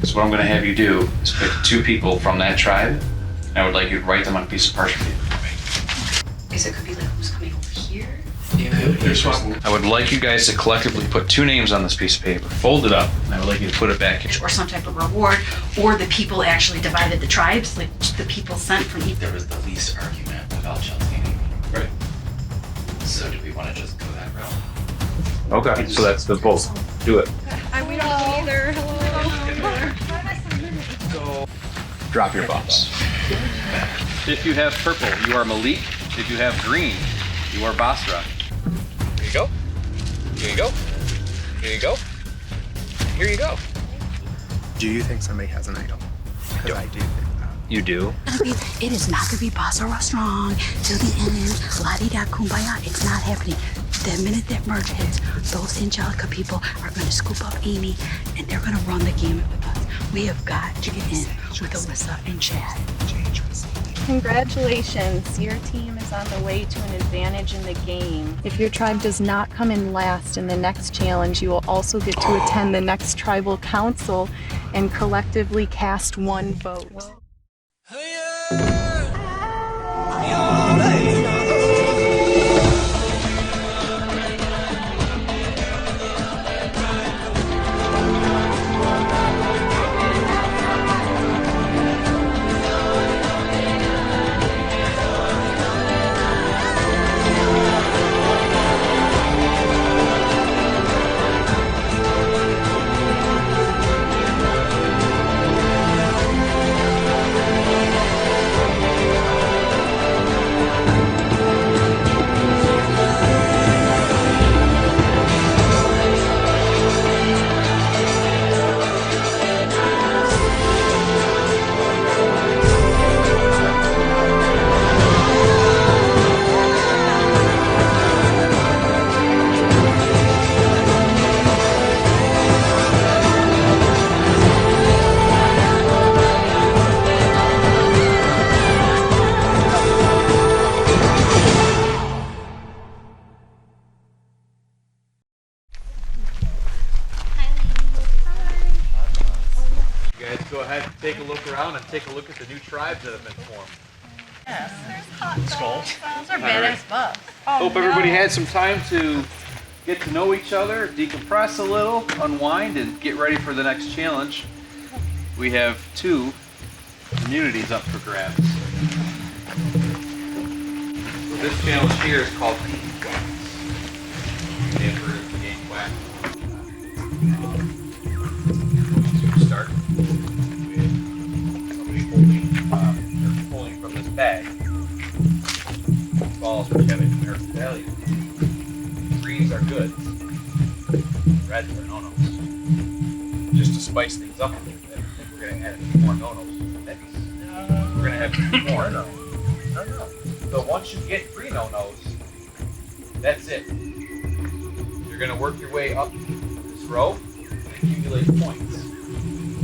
So what I'm going to have you do is pick 2 people from that tribe, and I would like you to write them on a piece of parchment paper for me. Guess it could be like who's coming over here? I would like you guys to collectively put 2 names on this piece of paper, fold it up, and I would like you to put it back in. Or some type of reward, or the people actually divided the tribes, like the people sent from each. There was the least argument about Chelsea and Amy. Right. So do we want to just go that route? Okay, so that's the vote. Do it. We don't know either. Hello. So, drop your buffs. If you have purple, you are Malik. If you have green, you are Basra. Here you go. Here you go. Here you go. Here you go. Do you think somebody has an idol? Because I do think that. You do? It is not gonna be Basra strong till the end. La-di-da kumbaya. It's not happening. The minute that merge hits, those Angelica people are gonna scoop up Amy and they're gonna run the gamut with us. We have got to get in with Alyssa and Chad. Congratulations. Your team is on the way to an advantage in the game. If your tribe does not come in last in the next challenge, you will also get to attend the next tribal council and collectively cast 1 vote. Go ahead and take a look around and take a look at the new tribes that have been formed. Yes, there's hot dogs. Those are right. badass buffs. Hope everybody had some time to get to know each other, decompress a little, unwind, and get ready for the next challenge. We have 2 immunities up for grabs. So this challenge here is called Peak Wax. Stand for the game wax. Start. They're pulling from this bag. Balls which have a numeric value. Greens are good. Reds are no-nos. Just to spice things up a little bit, I think we're going to add a few more no-nos to the mix. We're going to have 2 more. No. So once you get 3 no-nos, that's it. You're going to work your way up this row and accumulate points.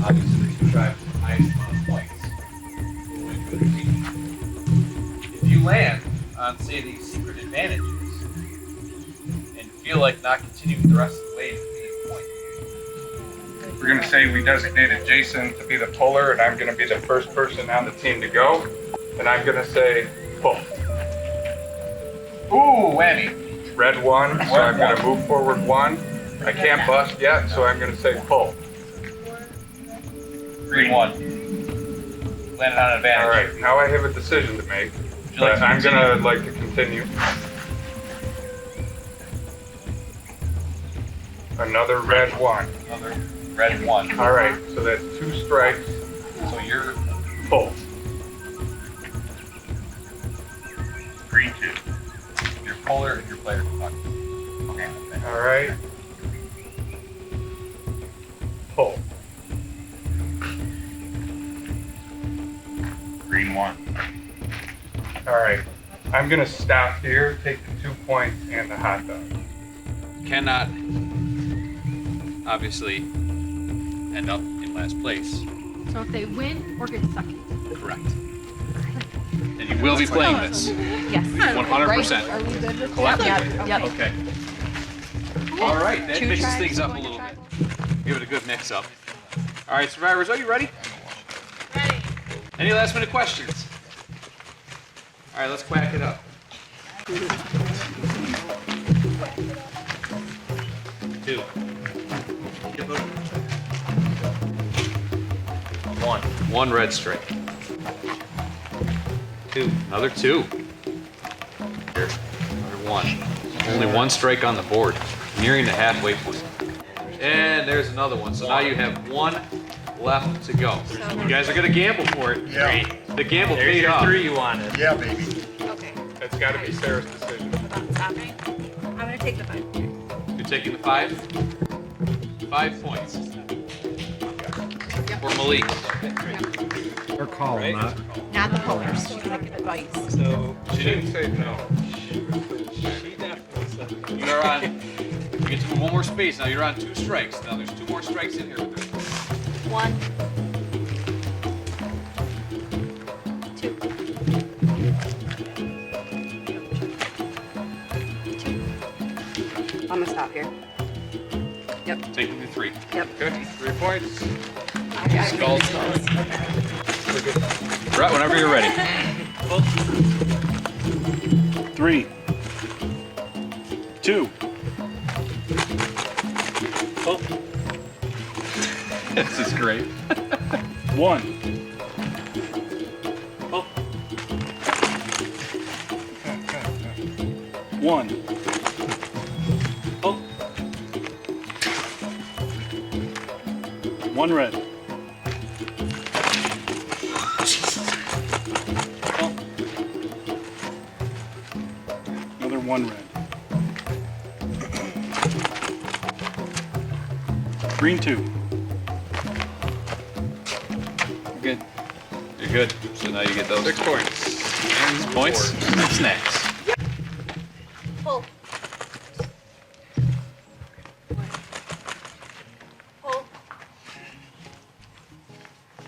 Obviously, you drive the highest amount of points. If you land on, say, these secret advantages and feel like not continuing the rest of the way to gain points, we're going to say we designated Jason to be the puller, and I'm going to be the first person on the team to go, and I'm going to say pull. ooh, whammy. Red 1, so I'm going to move forward 1. I can't bust yet, so I'm going to say pull. Green 1. Landed on an advantage. All right, now I have a decision to make, but I'm going to like to continue. Another red 1. Another red 1. All right, so that's 2 strikes. So you're Pull. green 2. Your polar and your player can talk. Okay. All right. Pull. Green 1. All right. I'm going to stop here, take the 2 points and the hot dog. Cannot obviously end up in last place. So if they win, we're good sucking. Correct. And you will be playing this. Yes. 100%. Are we good with Collectively. that? Yep. Okay. All right, that Two mixes tribes things up a going to little bit. tribal? Give it a good mix up. All right, survivors, are you ready? Ready. Any last minute questions? All right, let's quack it up. 2. 1 red strike. 2. Another 2. Here. Another 1. Only 1 strike on the board. Nearing the halfway point. And there's another one. So now you have 1 left to go. You guys are gonna gamble for it. Yeah. The gamble There's paid your off. 3 you wanted. Yeah, baby. Okay. That's got to be Sarah's decision. About stopping. I'm gonna take the 5. You're taking the 5? 5 points. For Malik. Or call, Right? Not the polars. Advice. So She didn't say no. she definitely said no. You're on. You get to move 1 more space. Now you're on 2 strikes. Now there's 2 more strikes in here. 1. 2. I'm gonna stop here. Taking the 3. Okay, 3 points. Skulls. Brett, whenever you're ready. 3, 2. This is great. 1. Oh. 1. Oh. 1 red. Oh. Another 1 red. Green 2. Good. You're good. So now you get those 6 points. 6 points. What's next? Pull. Pull.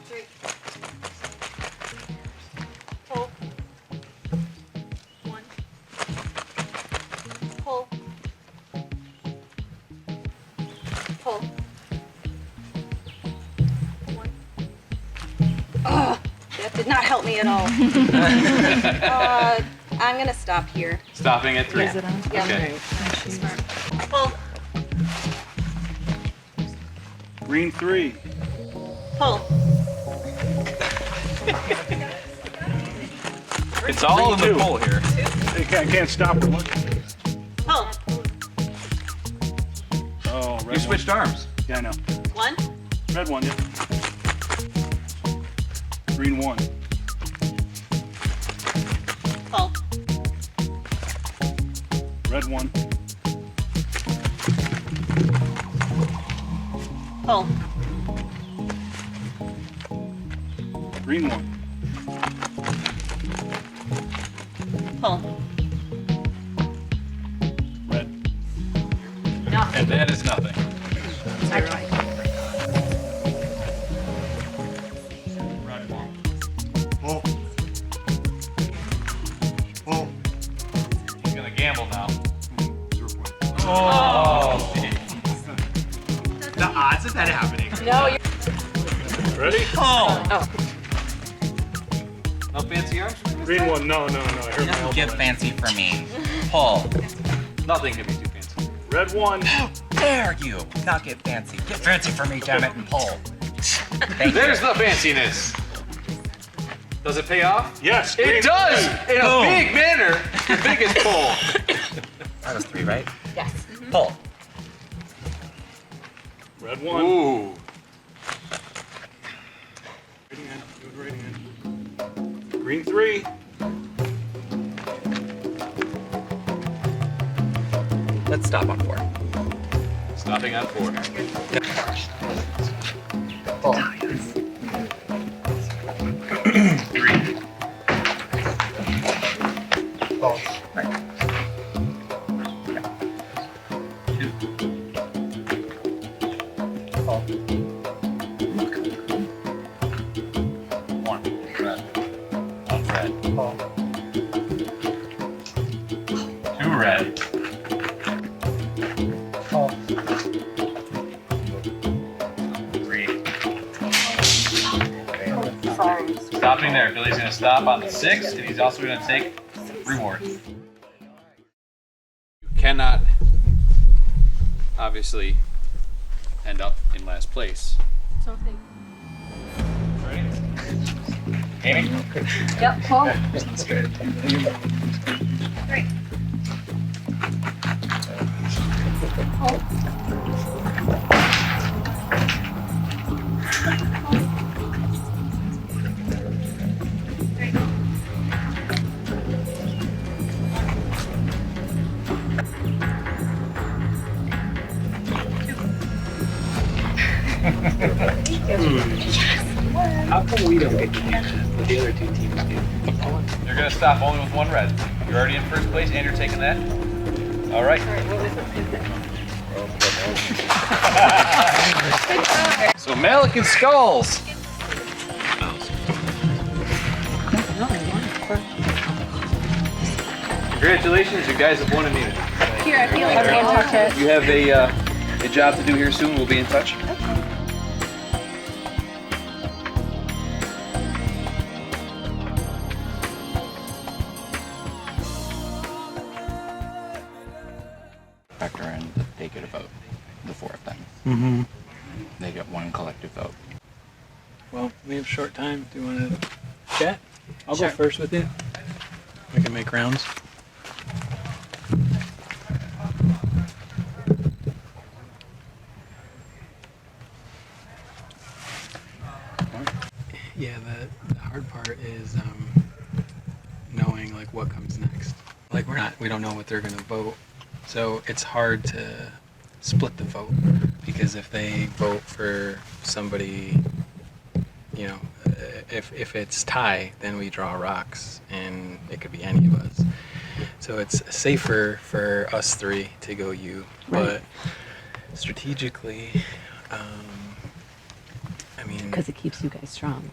3. Pull. 1. Pull. Pull. 1. That did not help me at all. I'm gonna stop here. Stopping at 3. Yeah. Okay. Pull. Green 3. Pull. It's all in the Two. pull here. I can't stop or look. Pull. Oh, red You switched arms. one. Yeah, I know. 1. Red 1, yeah. Green 1. Pull. Red 1. Pull. Green 1. Pull. Red. And that is nothing. Oh. Oh. He's gonna gamble now. 0 points. Oh. The odds of that happening. No, you're. Ready? No fancy arms? Green 1. No, I heard my elbow. Get fancy for me. Pull. Nothing can be too fancy. Red 1. Dare you not get fancy. Get fancy for me, damn it, and pull. Thank There's the fanciness. Does it pay off? Yes. It green does! three. In a Boom. big manner. The biggest pull. That was 3, right? Yes. Pull. Red 1. Ooh. Right hand. Do it right hand. Green 3. Let's stop on 4. Stopping on 4. Red. Green. doing there? Billy's gonna stop on the 6, and he's also gonna take reward. You cannot, obviously, end up in last place. So if they... Ready? Amy? Yep, Paul. Sounds good. Great. How come we don't get to do that, but the other two teams do? You're gonna stop only with one red. You're already in first place, and you're taking that. All right. So Malik and Skulls. Congratulations, you guys have won immunity. Here, I feel like I can't touch it. You have a job to do here soon. We'll be in touch. Factor in that they get a vote, the 4 of them. Mm-hmm. They get one collective vote. Well, we have short time. Do you want to chat? I'll Sure. go first with you. We can make rounds. Yeah, the hard part is knowing like what comes next. Like we don't know what they're gonna vote, so it's hard to split the vote because if they vote for somebody, you know, if it's tie, then we draw rocks, and it could be any of us. So it's safer for us 3 to go U, Right. but strategically, I mean, Because it keeps you guys strong.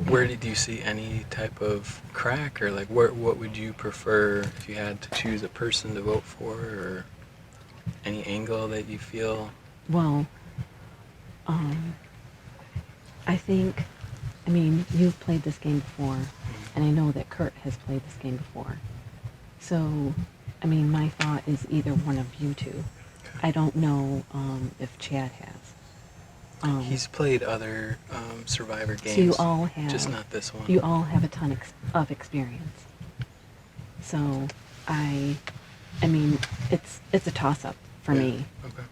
where did you see any type of crack, or like what would you prefer if you had to choose a person to vote for, or any angle that you feel? Well, I mean, you've played this game before, and I know that Kurt has played this game before. So, I mean, my thought is either one of you two. I don't know if Chad has. He's played other Survivor games. So you all have, just not this one. You all have a ton of experience. So, I mean, it's a toss-up for me. Okay.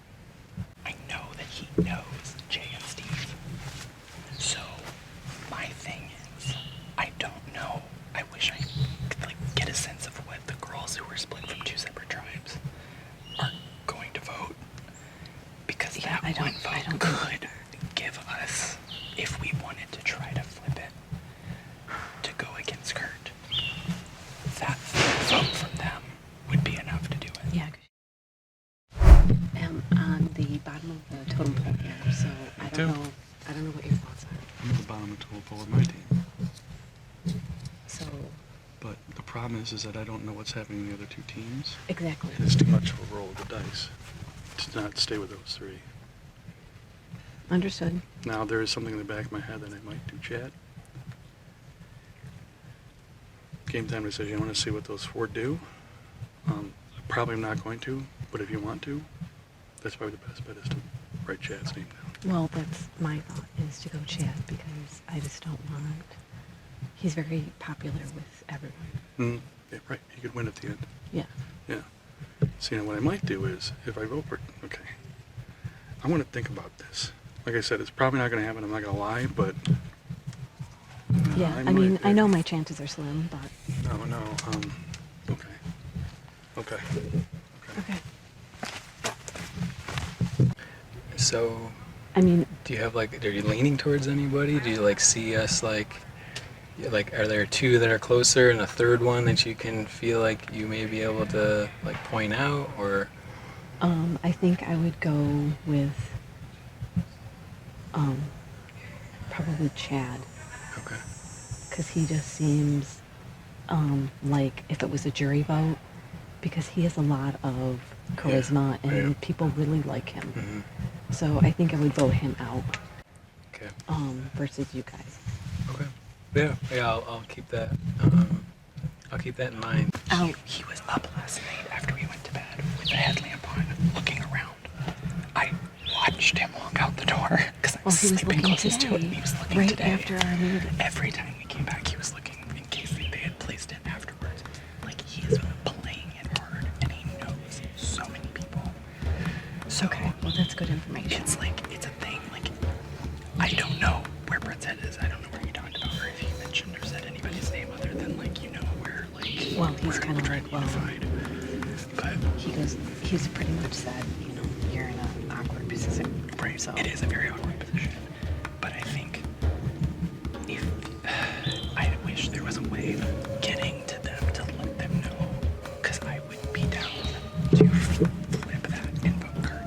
I know that he knows Jay and Steve. So, my thing is, I don't know. I wish I could like get a sense of what the girls who were split from 2 separate tribes are going to vote. Because Yeah, that I one don't vote could give us, if we wanted to try to flip it, to go against Kurt. That vote from them would be enough to do it. Yeah. I'm on the bottom of the totem pole here, so I too. don't know what your thoughts are. I'm at the bottom of the total pole of my team. So, But the problem is that I don't know what's happening in the other 2 teams. exactly. And it's too much of a roll of the dice to not stay with those 3. Understood. Now, there is something in the back of my head that I might do chat. Game time decision. I want to see what those 4 do. Probably I'm not going to, but if you want to, that's probably the best bet is to write Chad's name down. Well, that's my thought, is to go Chad, because I just don't want... He's very popular with everyone. Yeah, right. He could win at the end. Yeah. Yeah. See, now what I might do is, if I vote for... Okay. I want to think about this. Like I said, it's probably not going to happen. I'm not going to lie, but... Yeah, I mean, I know my chances are slim, but... No. Okay. Okay. Okay. So, I mean, do you have like, are you leaning towards anybody? Do you like see us like, are there 2 that are closer and a third one that you can feel like you may be able to like point out, or? I think I would go with, probably Chad. Okay. Because he just seems, like if it was a jury vote, because he has a lot of charisma and people really like him. Mm-hmm. So I think I would vote him out, Okay. versus you guys. Okay. Yeah, I'll keep that. I'll keep that in mind. He was up last night after we went to bed with the headlamp on, looking around. I watched him walk out the door because I was sleeping closest to it. He was looking right today. after our meeting. Every time we came back, he was looking in case they had placed it afterwards. Like, he has been playing it hard, and he knows so many people. So Okay, well that's good information. it's like, it's a thing. Like, I don't know where Brett's head is. I don't know where you talked about, or if you mentioned or said anybody's name other than, like, you know, where, like, Well, he's we're kind of trying like, to unify. But he's pretty much said, you know, you're in an awkward position. right, So it is a very awkward position. But I think if I wish there was a way of getting to them to let them know, because I would be down to flip that info card.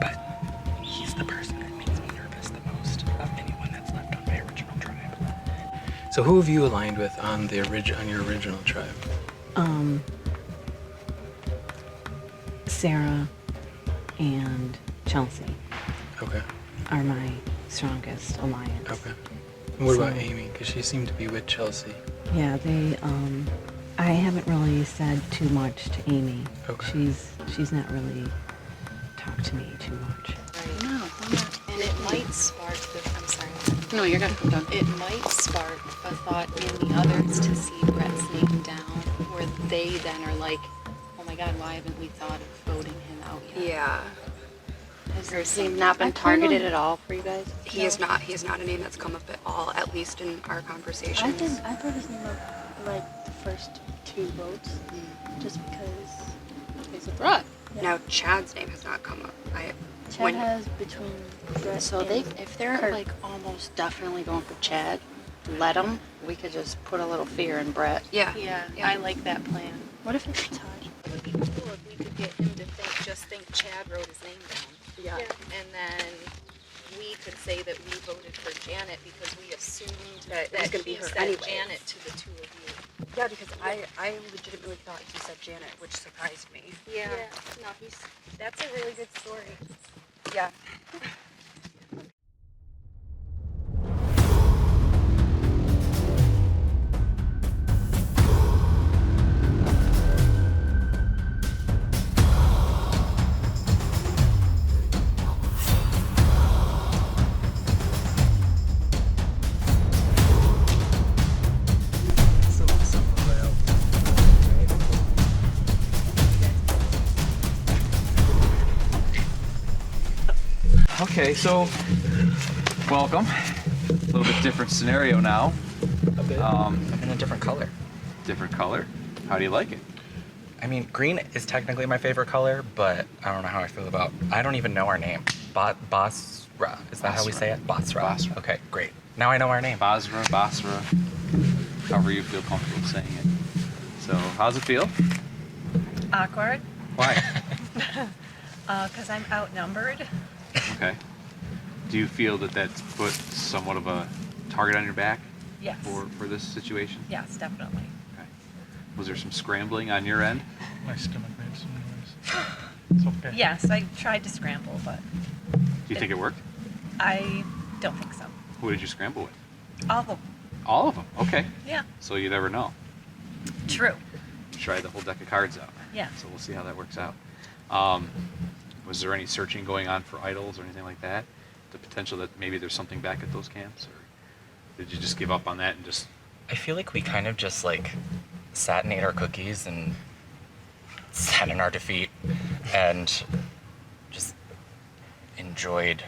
But he's the person that makes me nervous the most of anyone that's left on my original tribe. So who have you aligned with on your original tribe? Sarah and Chelsea Okay. are my strongest alliance. Okay. And what about So- Amy? Because she seemed to be with Chelsea. Yeah, I haven't really said too much to Amy. Okay. She's not really talked to me too much. No, and it might spark I'm sorry. No, you're good. I'm done. It might spark a thought in the others to see Brett's name down, where they then are like, oh my God, why haven't we thought of voting him out yet? Yeah, Has he not been targeted at all for you guys? he is not. He is not a name that's come up at all, at least in our conversations. I brought his name up like the first 2 votes, just because He's a Brett. Now Chad's name has not come up. Chad has between Brett So and if they're Kurt. like almost definitely going for Chad, let them. We could just put a little fear in Brett. Yeah. Yeah, Yeah. I like that plan. What if it's a tie? It would be cool if we could get him to think Chad wrote his name down. Yeah. And then we could say that we voted for Janet because we assumed That it was gonna be he her said anyways. Janet to the 2 of you. Yeah, because I legitimately thought he said Janet, which surprised me. Yeah. No, that's a really good story. Yeah. Okay, so welcome. A little bit different scenario now. A bit. In a different color. Different color. How do you like it? I mean, green is technically my favorite color, but I don't know how I feel about. I don't even know our name. Basra. Is that how we say it? Basra. Basra. Okay, great. Now I know our name. Basra, however you feel comfortable saying it. So, how's it feel? Awkward, Why? because I'm outnumbered. Okay. Do you feel that that's put somewhat of a target on your back Yes. for this situation? Yes, definitely. Okay. Was there some scrambling on your end? My stomach made some noise. It's okay. Yes, I tried to scramble, but Do you think it worked? I don't think so. Who did you scramble with? All of them. All of them. Okay. Yeah. So you never know. True. Try the whole deck of cards out. Yeah. So we'll see how that works out. Was there any searching going on for idols or anything like that? The potential that maybe there's something back at those camps, or did you just give up on that and just? I feel like we kind of just like sat and ate our cookies and sat in our defeat and just enjoyed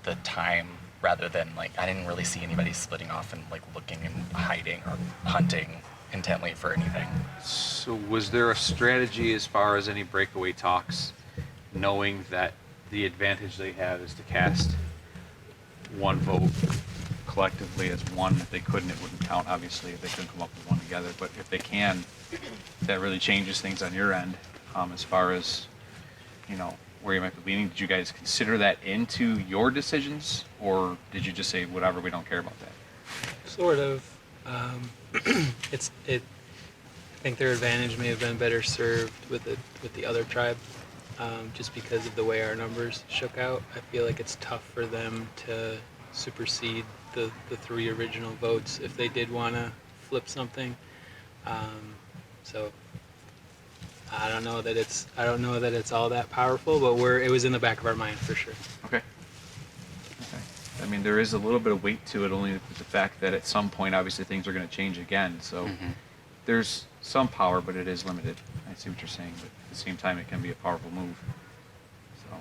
the time rather than like I didn't really see anybody splitting off and like looking and hiding or hunting intently for anything. So was there a strategy as far as any breakaway talks, knowing that the advantage they have is to cast one vote collectively as one? If they couldn't, it wouldn't count, obviously, if they couldn't come up with one together. But if they can, that really changes things on your end, as far as, you know, where you might be leaning. Did you guys consider that into your decisions, or did you just say, whatever, we don't care about that? Sort of. I think their advantage may have been better served with the other tribe, just because of the way our numbers shook out. I feel like it's tough for them to supersede the 3 original votes if they did want to flip something. So I don't know that it's all that powerful, but it was in the back of our mind for sure. Okay. I mean, there is a little bit of weight to it, only with the fact that at some point, obviously, things are going to change again. So there's some power, but it is limited. I see what you're saying, but at the same time, it can be a powerful move. So,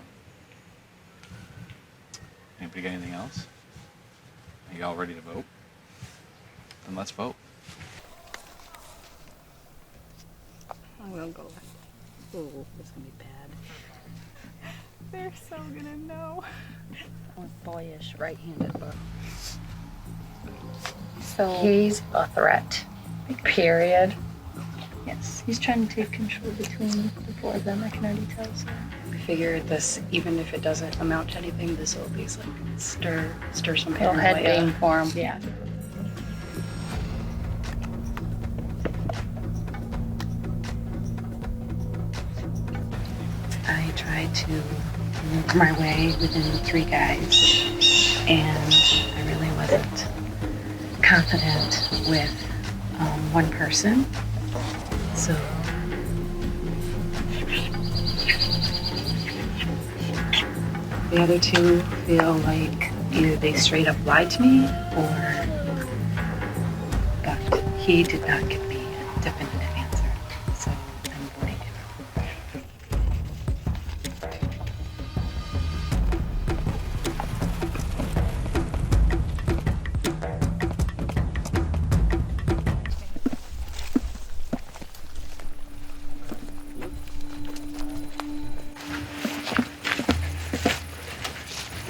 anybody got anything else? Are you all ready to vote? Then let's vote. I will go. Oh, it's gonna be bad. They're so gonna know. I'm boyish, right-handed, but So he's a threat. Period. yes, he's trying to take control between the 4 of them. I can already tell. So I figure this, even if it doesn't amount to anything, this will at least like stir some he'll head paranoia. game for him. Yeah. I tried to work my way within the 3 guys, and I really wasn't confident with one person. So the other 2 feel like either they straight up lied to me, but he did not give me a definitive answer. So I'm voting him.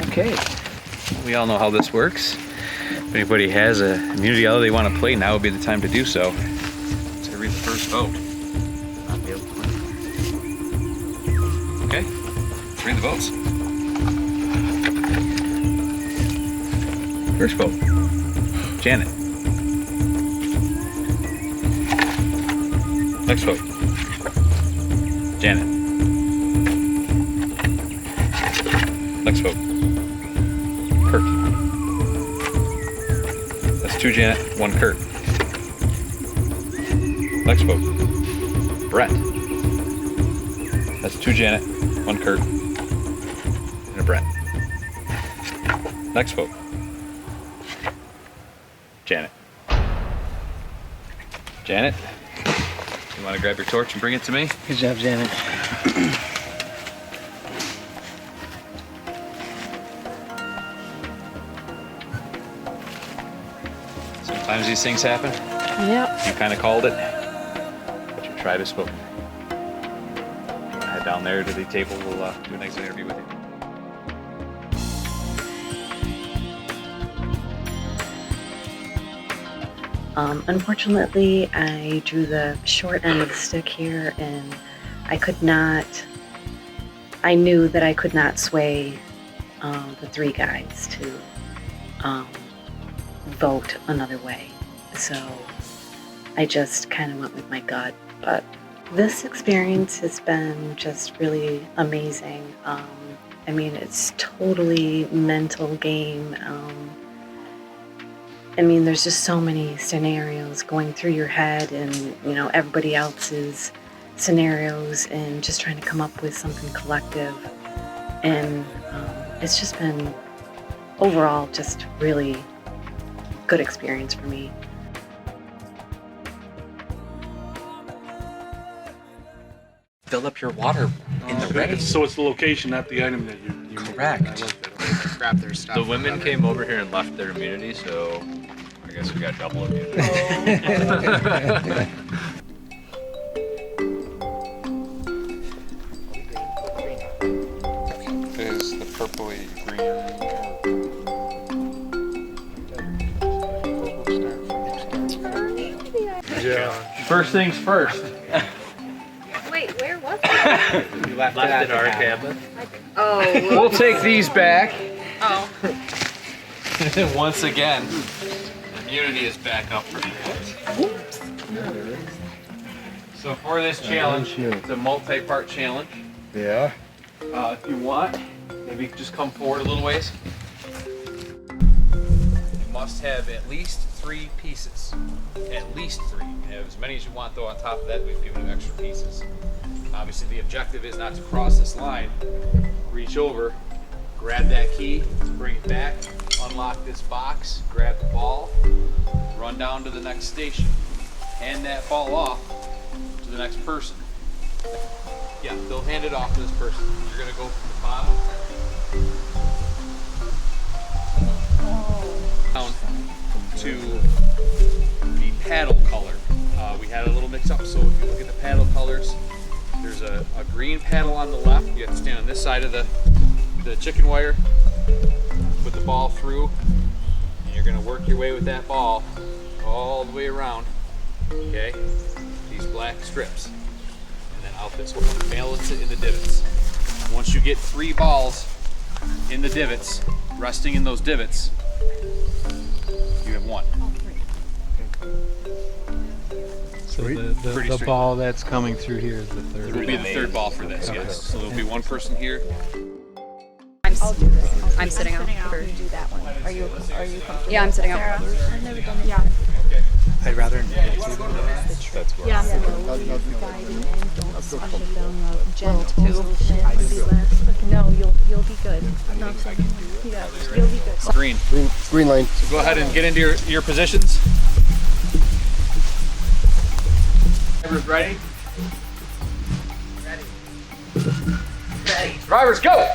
Okay. We all know how this works. If anybody has a immunity other they want to play, now would be the time to do so. So read the first vote. Okay. Read the votes. First vote. Janet. Next vote. Janet. Next vote. Kurt. That's 2 Janet, 1 Kurt. Next vote. Brett. That's 2 Janet, 1 Kurt, and a Brett. Next vote. Janet. Janet, you want to grab your torch and bring it to me? Good job, Janet. Sometimes these things happen. Yep. You kind of called it, but your tribe has spoken. Head down there to the table. We'll do a nice interview with you. Unfortunately, I drew the short end of the stick here, and I knew that I could not sway the 3 guys to vote another way. So I just kind of went with my gut. But this experience has been just really amazing. I mean, it's totally mental game. I mean, there's just so many scenarios going through your head, and everybody else's scenarios, and just trying to come up with something collective. And it's just been overall just really good experience for me. Fill up your water in the rain. So it's the location, not the item that you Correct. I like that. Grab their stuff. The women came over here and left their immunity, so I guess we got double immunity. Is the purpley green? Yeah. First things first. Wait, where was it? You left Left it in our cabin. Oh. We'll take these back. Oh. Once again, immunity is back up for grabs. So for this challenge, it's a multi-part challenge. Yeah. If you want, maybe just come forward a little ways. must have at least 3 pieces. At least 3. You can have as many as you want, though. On top of that, we've given you extra pieces. Obviously, the objective is not to cross this line. Reach over, grab that key, bring it back, unlock this box, grab the ball, run down to the next station, hand that ball off to the next person. Yeah, they'll hand it off to this person. You're going to go from the bottom down to the paddle color. We had a little mix up, so if you look at the paddle colors, there's a green paddle on the left. You have to stand on this side of the chicken wire, put the ball through, and you're going to work your way with that ball all the way around, okay, these black strips, and then out this way. Balance it in the divots. Once you get 3 balls in the divots, resting in those divots, you have 1. So the ball that's coming through here is the third. It will be the 3rd ball for this, Okay. yes. So there'll be 1 person here. I'll do this. I'm sitting out. You do that one. Are you comfortable? Yeah, I'm sitting out. Sarah? I've never done it. Yeah. I'd rather not. That's Yeah. No, you'll be good. Yeah, you'll be good. Green. Green line. So go ahead and get into your positions. Drivers ready? Ready. Drivers go!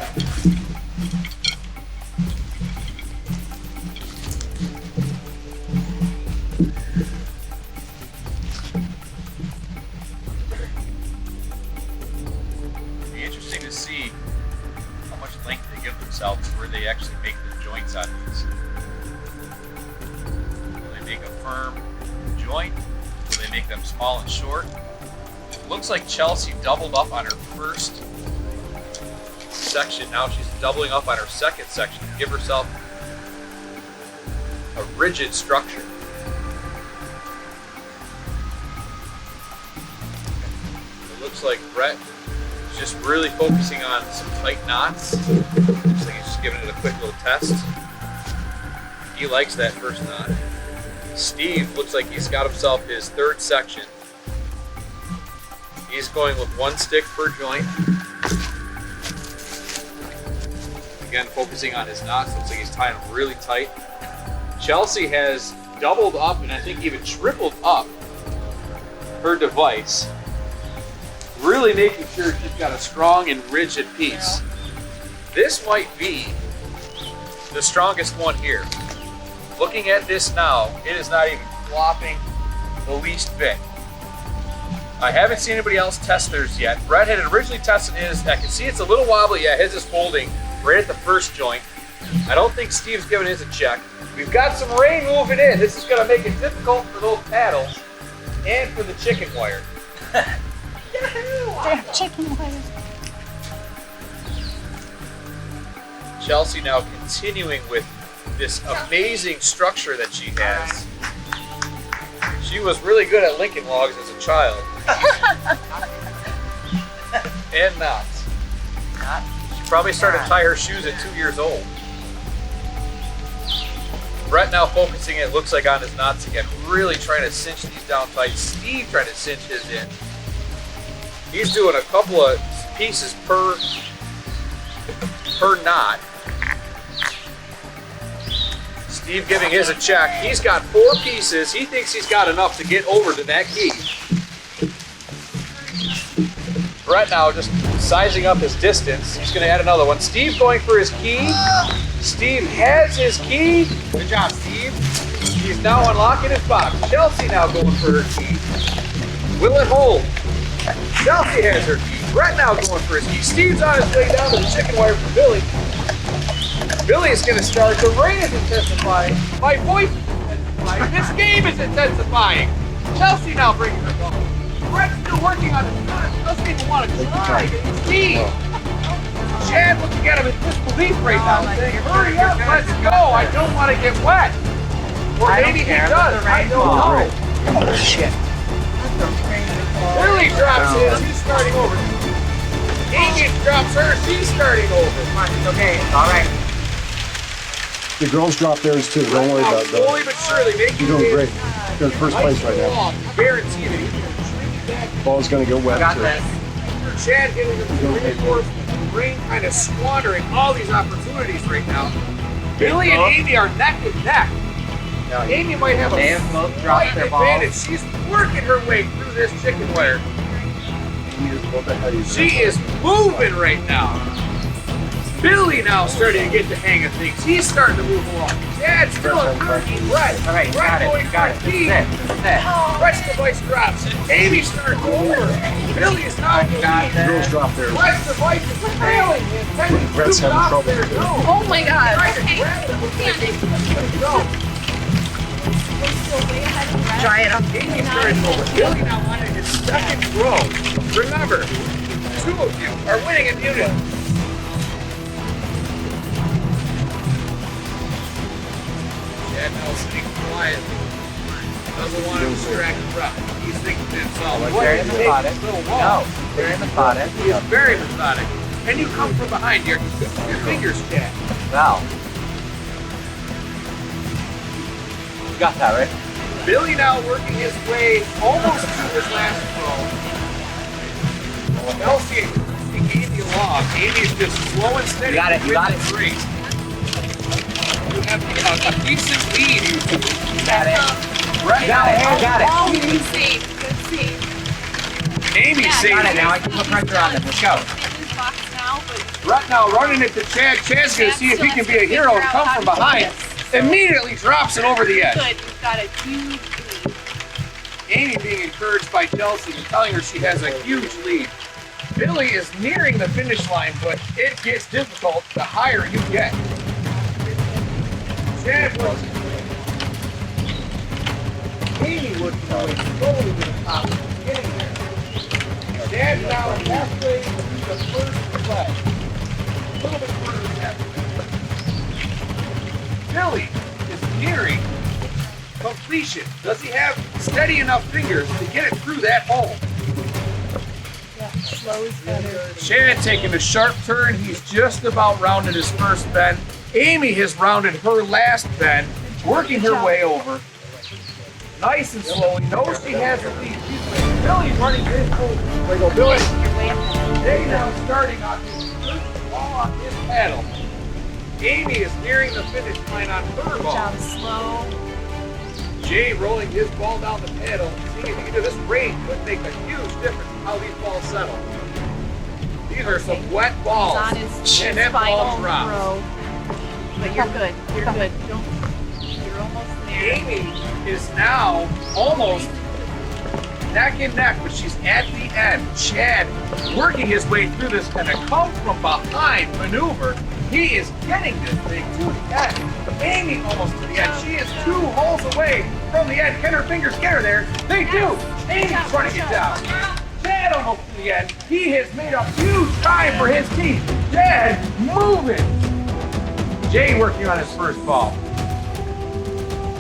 It'd be interesting to see how much length they give themselves, where they actually make the joints out of this. Will they make a firm joint? Will they make them small and short? It looks like Chelsea doubled up on her first section. Now she's doubling up on her second section to give herself a rigid structure. It looks like Brett is just really focusing on some tight knots. Looks like he's just giving it a quick little test. He likes that first knot. Steve looks like he's got himself his 3rd section. He's going with 1 stick per joint. Again, focusing on his knots. Looks like he's tying them really tight. Chelsea has doubled up and I think even tripled up her device. Really making sure she's got a strong and rigid piece. This might be the strongest one here. Looking at this now, it is not even flopping the least bit. I haven't seen anybody else test theirs yet. Brett had originally tested his. I can see it's a little wobbly. Yeah, his is folding right at the first joint. I don't think Steve's giving his a check. We've got some rain moving in. This is going to make it difficult for those paddles and for the chicken wire. Damn chicken wire. Chelsea now continuing with this amazing structure that she has. She was really good at Lincoln logs as a child. And knots. She probably started to tie her shoes at 2 years old. Brett now focusing, it looks like, on his knots again, really trying to cinch these down tight. Steve trying to cinch his in. He's doing a couple of pieces per knot. Steve giving his a check. He's got 4 pieces. He thinks he's got enough to get over to that key. Brett now just sizing up his distance. He's going to add another one. Steve going for his key. Steve has his key. Good job, Steve. He's now unlocking his box. Chelsea now going for her key. Will it hold? Chelsea has her key. Brett now going for his key. Steve's on his way down to the chicken wire for Billy. Billy is going to start. The rain is intensifying. My voice is intensifying. This game is intensifying. Chelsea now bringing her going. Brett's still working on his time. He doesn't even want to try. It's key. Chad looking at him in disbelief right now, saying, hurry up, let's go. I don't want to get wet. Or maybe he does. I don't know. Oh, shit. Billy drops his. He's starting over. Agent drops her. She's starting over. Okay, all right. The girls dropped theirs too. Don't worry about Slowly that. but surely making You're doing great. You're in first place right now. Guarantee that he can retreat back. Ball's gonna get wet too. Chad getting into the reinforcement, Rain kind of squandering all these opportunities right now. Billy and Amy are neck and neck. Amy might have a slight advantage. She's working her way through this chicken wire. She is moving right now. Billy now starting to get the hang of things. He's starting to move along. Chad's still in third. Brett. All right, Brett going for a lead. Brett's device drops. Amy starts over. Billy is now in the lead. The girls dropped theirs. Brett's device is failing. Brett's having trouble. Oh my God. Try it up. Amy started over. Billy now on his second throw. Remember, two of you are winning immunity. Chad now sitting quietly. Doesn't want to distract Brett. He's thinking to himself, Very methodic. No, very methodic. He is very methodic. And you come from behind your fingers, Chad. Wow. You got that, right? Billy now working his way almost to his last throw. Elsie taking Amy along. Amy's just slow and steady. You got it, you got it. You have a decent lead. You got it. Brett Got it, got it. Oh, good save. Good save. Amy Yeah, saved Got it it. now. I can put pressure on them. Let's go. His box now, but Brett now running it to Chad. Chad's going to see if he can be a hero and come from behind. Immediately drops it over the edge. good. You've got a huge lead. Amy being encouraged by Chelsea and telling her she has a huge lead. Billy is nearing the finish line, but it gets difficult the higher you get. Chad was Amy was going slowly to the top, getting there. Chad now halfway through the first leg. A little bit further than halfway. Billy is nearing completion. Does he have steady enough fingers to get it through that hole? Yeah, slow is better. Chad taking a sharp turn. He's just about rounded his first bend. Amy has rounded her last bend, working her way over. Nice and slowly. Knows she has the lead. Billy's running his hole. There you go, Billy. Jay now starting on his first ball on his paddle. Amy is nearing the finish line on her Good ball. job, slow. Jay rolling his ball down the paddle. Seeing if he can do this rain could make a huge difference in how these balls settle. These are some wet balls. He's on his And that final ball drops. throw. But you're good. You're good. You're almost there. Amy is now almost neck and neck, but she's at the end. Chad working his way through this kind of come from behind maneuver. He is getting this thing to the end. Amy almost to the end. She is 2 holes away from the end. Can her fingers get her there? They do. Amy's running it down. Chad almost to the end. He has made a huge time for his team. Chad moving. Jay working on his first ball.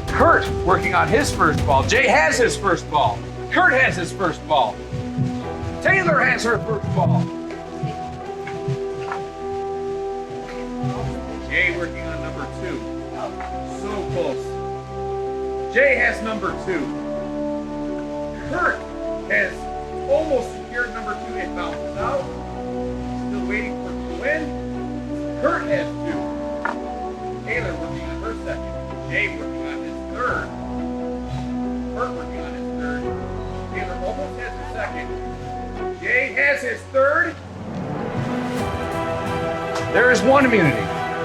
Kurt working on his first ball. Jay has his first ball. Kurt has his first ball. Taylor has her first ball. Jay working on number 2. So close. Jay has number 2. Kurt has almost secured number 2. It bounces out. Still waiting for it to win. Kurt has 2. Taylor working on her second. Jay working on his third. Kurt working on his third. Taylor almost has his second. Jay has his third. There is one immunity.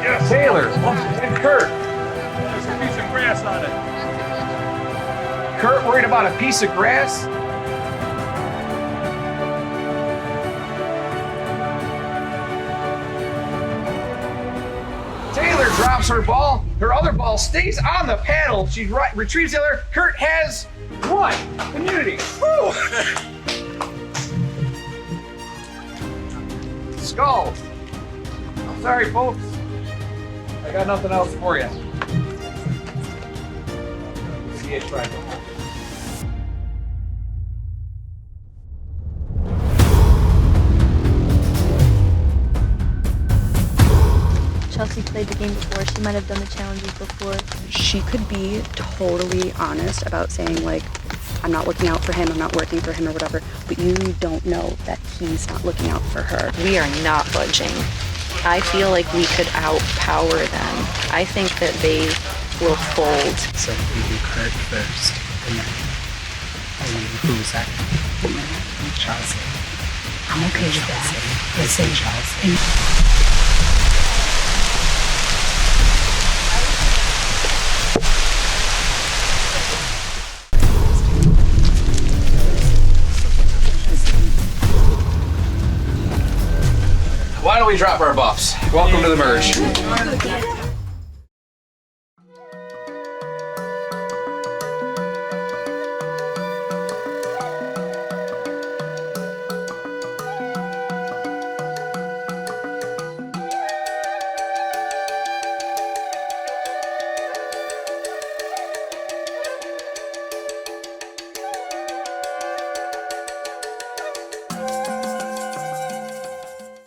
Yes. Taylor and Kurt. There's a piece of grass on it. Kurt worried about a piece of grass. Taylor drops her ball. Her other ball stays on the paddle. She retrieves the other. Kurt has 1 immunity. Woo! Skulls. I'm sorry, folks. I got nothing else for you. See you try. Chelsea played the game before. She might have done the challenges before. She could be totally honest about saying, like, I'm not looking out for him, I'm not working for him or whatever, but you don't know that he's not looking out for her. We are not budging. I feel like we could outpower them. I think that they will fold. So we do Kurt first, and then who's that? Chelsea. I'm okay with that. Let's say Chelsea. Why don't we drop our buffs? Welcome to the merge.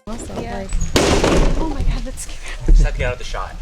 Also, like, oh my god, that's scary. Just have to get out of the shot.